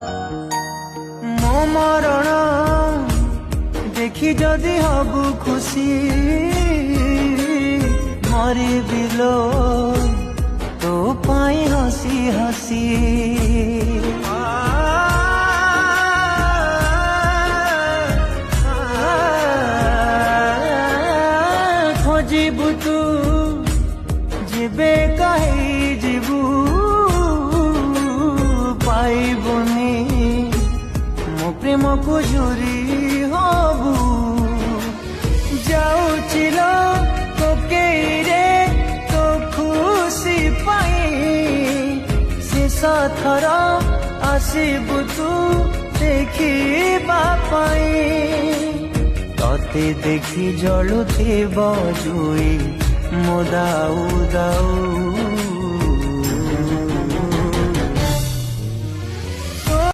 ମୋ ମରଣ ଦେଖି ଯଦି ହବୁ ଖୁସି ମରିବିଲୋ ତୋ ପାଇଁ ହସି ହସି ଖୋଜିବୁ ତୁ ଯିବେ କାହିଁ ଯିବୁ ପାଇବୁନି ମୋ ପ୍ରେମକୁ ଝୁରି ହବୁ ଯାଉଚିଲ କୋକେଇରେ ତୋ ଖୁସି ପାଇଁ ଶେଷ ଥର ଆସିବୁ ତୁ ଦେଖିବା ପାଇଁ ତତେ ଦେଖି ଜଳୁଥିବ ଜୁଇ ମୋ ଦାଉ ଦାଉ